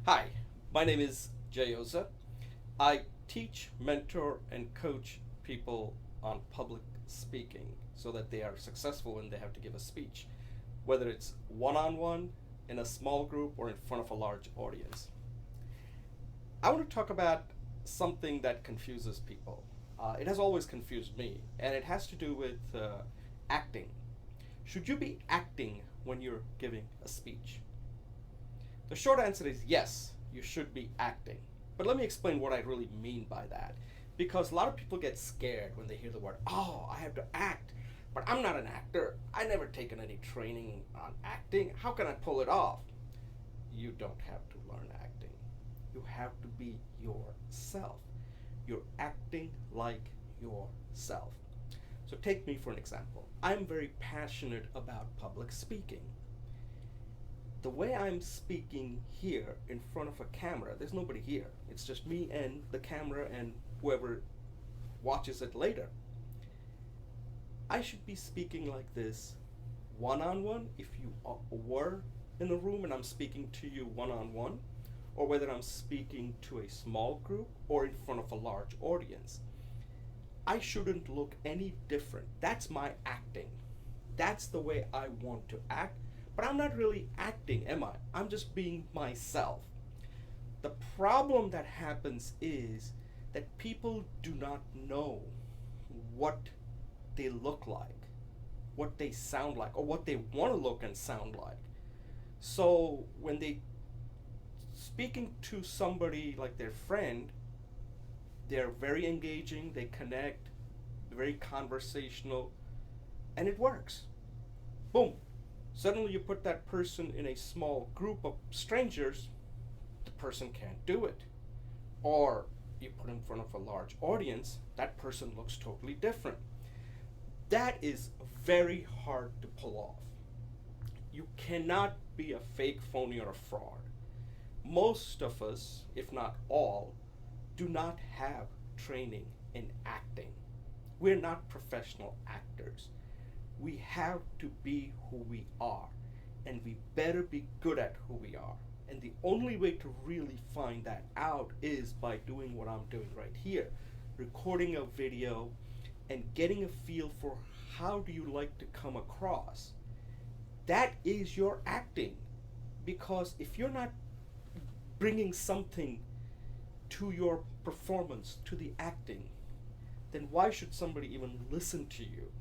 Hi, my name is Jay Oza. I teach, mentor, and coach people on public speaking so that they are successful when they have to give a speech, whether it's one on one, in a small group, or in front of a large audience. I want to talk about something that confuses people. It has always confused me, and it has to do with acting. Should you be acting when you're giving a speech? The short answer is yes, you should be acting. But let me explain what I really mean by that. Because a lot of people get scared when they hear the word, oh, I have to act. But I'm not an actor. I never taken any training on acting. How can I pull it off? You don't have to learn acting. You have to be yourself. You're acting like yourself. So take me for an example. I'm very passionate about public speaking. The way I'm speaking here in front of a camera, there's nobody here. It's just me and the camera and whoever watches it later. I should be speaking like this one on one if you were in the room and I'm speaking to you one on one, or whether I'm speaking to a small group or in front of a large audience. I shouldn't look any different. That's my acting. That's the way I want to act. But I'm not really acting, am I? I'm just being myself. The problem that happens is that people do not know what they look like, what they sound like, or what they want to look and sound like. So when they speaking to somebody like their friend, they're very engaging, they connect, very conversational, and it works. Boom. Suddenly you put that person in a small group of strangers, the person can't do it. Or you put in front of a large audience, that person looks totally different. That is very hard to pull off. You cannot be a fake, phony, or a fraud. Most of us, if not all, do not have training in acting. We're not professional actors. We have to be who we are, and we better be good at who we are. And the only way to really find that out is by doing what I'm doing right here, recording a video and getting a feel for how do you like to come across. That is your acting. Because if you're not bringing something to your performance, to the acting, then why should somebody even listen to you?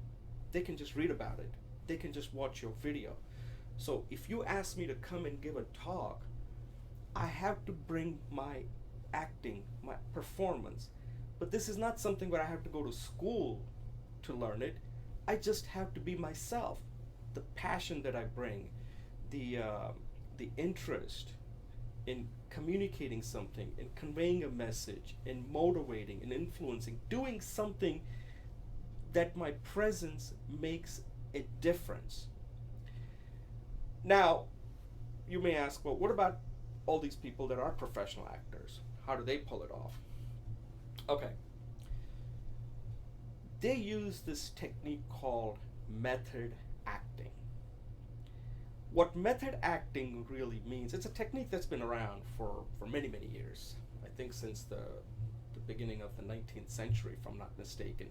They can just read about it. They can just watch your video. So if you ask me to come and give a talk, I have to bring my acting, my performance. But this is not something where I have to go to school to learn it. I just have to be myself. The passion that I bring, the interest in communicating something, in conveying a message, in motivating, in influencing, doing something that my presence makes a difference. Now, you may ask, well, what about all these people that are professional actors? How do they pull it off? Okay, they use this technique called method acting. What method acting really means, it's a technique that's been around for many, many years. I think since the beginning of the 19th century, if I'm not mistaken.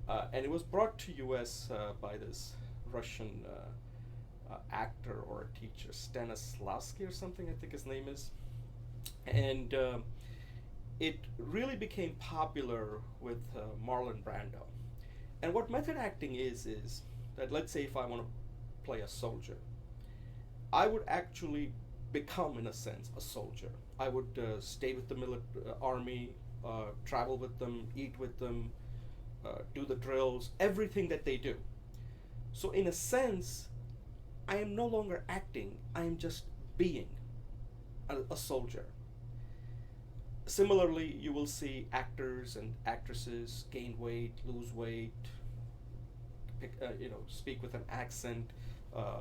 And it was brought to U.S. By this Russian actor or teacher, Stanislavski or something, I think his name is. And it really became popular with Marlon Brando. And what method acting is that, let's say if I want to play a soldier, I would actually become, in a sense, a soldier. I would stay with the army, travel with them, eat with them, do the drills, everything that they do. So, in a sense, I am no longer acting, I am just being a soldier. Similarly, you will see actors and actresses gain weight, lose weight, speak with an accent. Uh,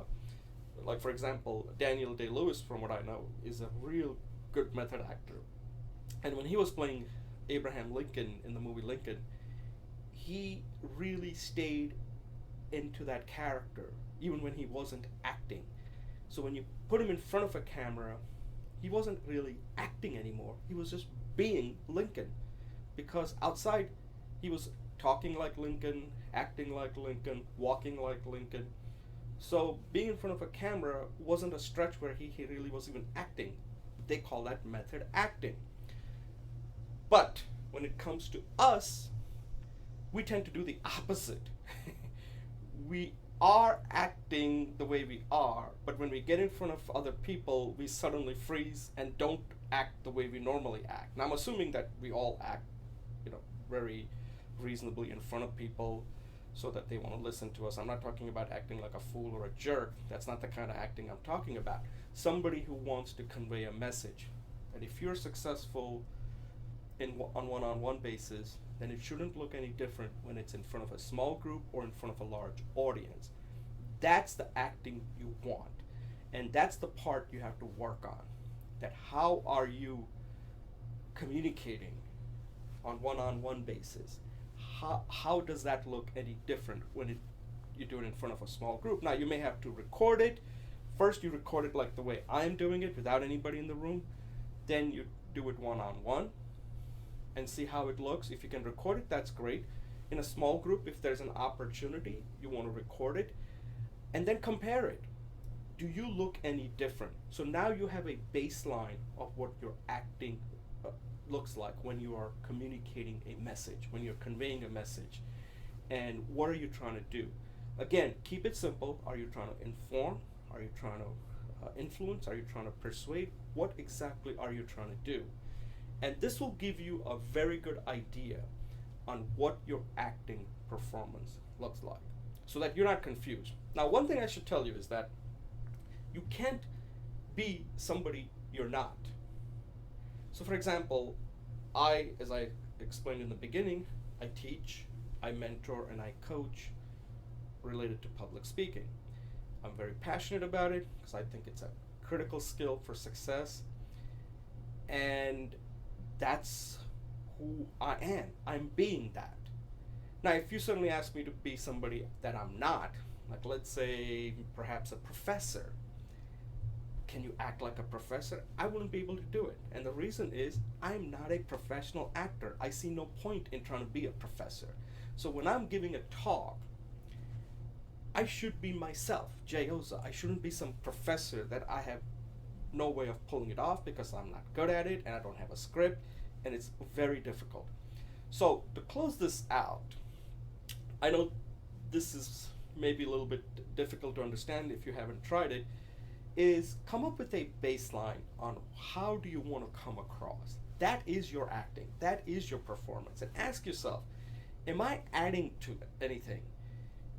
like, for example, Daniel Day Lewis, from what I know, is a real good method actor. And when he was playing Abraham Lincoln in the movie Lincoln, he really stayed into that character even when he wasn't acting. So when you put him in front of a camera, he wasn't really acting anymore. He was just being Lincoln, because outside he was talking like Lincoln, acting like Lincoln, walking like Lincoln. So being in front of a camera wasn't a stretch where he really was even acting. They call that method acting. But when it comes to us, we tend to do the opposite. We are acting the way we are, but when we get in front of other people, we suddenly freeze and don't act the way we normally act. Now, I'm assuming that we all act, very reasonably in front of people so that they want to listen to us. I'm not talking about acting like a fool or a jerk. That's not the kind of acting I'm talking about. Somebody who wants to convey a message. And if you're successful on one-on-one basis, then it shouldn't look any different when it's in front of a small group or in front of a large audience. That's the acting you want. And that's the part you have to work on. That how are you communicating on one-on-one basis? How does that look any different when you do it in front of a small group? Now, you may have to record it. First, you record it like the way I'm doing it, without anybody in the room. Then you do it one-on-one and see how it looks. If you can record it, that's great. In a small group, if there's an opportunity, you want to record it and then compare it. Do you look any different? So now you have a baseline of what your acting looks like when you are communicating a message, when you're conveying a message. And what are you trying to do? Again, keep it simple. Are you trying to inform? Are you trying to influence? Are you trying to persuade? What exactly are you trying to do? And this will give you a very good idea on what your acting performance looks like, so that you're not confused. Now, one thing I should tell you is that you can't be somebody you're not. So for example, as I explained in the beginning, I teach, I mentor, and I coach related to public speaking. I'm very passionate about it because I think it's a critical skill for success. And that's who I am. I'm being that. Now, if you suddenly ask me to be somebody that I'm not, like let's say perhaps a professor, can you act like a professor? I wouldn't be able to do it. And the reason is I'm not a professional actor. I see no point in trying to be a professor. So when I'm giving a talk, I should be myself, Jay Oza. I shouldn't be some professor that I have no way of pulling it off because I'm not good at it and I don't have a script, and it's very difficult. So to close this out, I know this is maybe a little bit difficult to understand if you haven't tried it, is come up with a baseline on how do you want to come across. That is your acting. That is your performance. And ask yourself, am I adding to anything?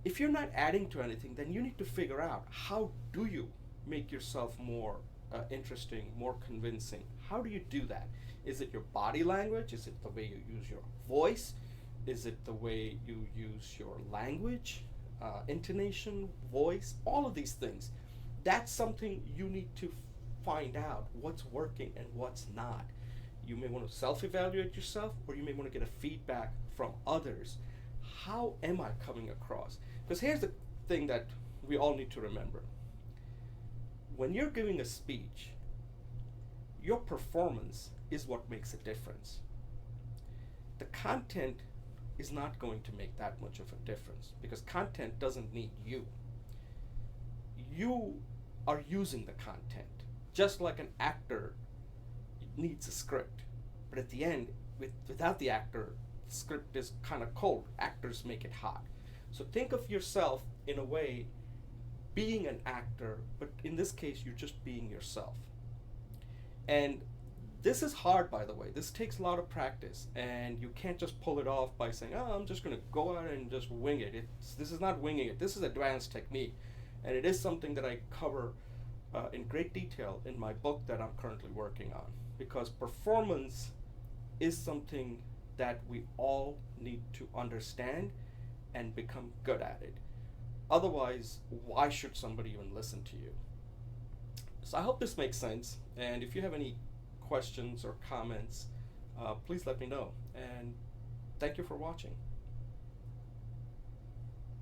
If you're not adding to anything, then you need to figure out how do you make yourself more interesting, more convincing. How do you do that? Is it your body language? Is it the way you use your voice? Is it the way you use your language, intonation, voice, all of these things? That's something you need to find out what's working and what's not. You may want to self-evaluate yourself, or you may want to get a feedback from others. How am I coming across? Because here's the thing that we all need to remember. When you're giving a speech, your performance is what makes a difference. The content is not going to make that much of a difference because content doesn't need you. You are using the content, just like an actor needs a script. But at the end, without the actor, the script is kind of cold. Actors make it hot. So think of yourself in a way being an actor, but in this case, you're just being yourself. And this is hard, by the way. This takes a lot of practice, and you can't just pull it off by saying, oh, I'm just going to go out and just wing it. This is not winging it. This is advanced technique, and it is something that I cover in great detail in my book that I'm currently working on, because performance is something that we all need to understand and become good at it. Otherwise, why should somebody even listen to you? So I hope this makes sense, and if you have any questions or comments, please let me know, and thank you for watching.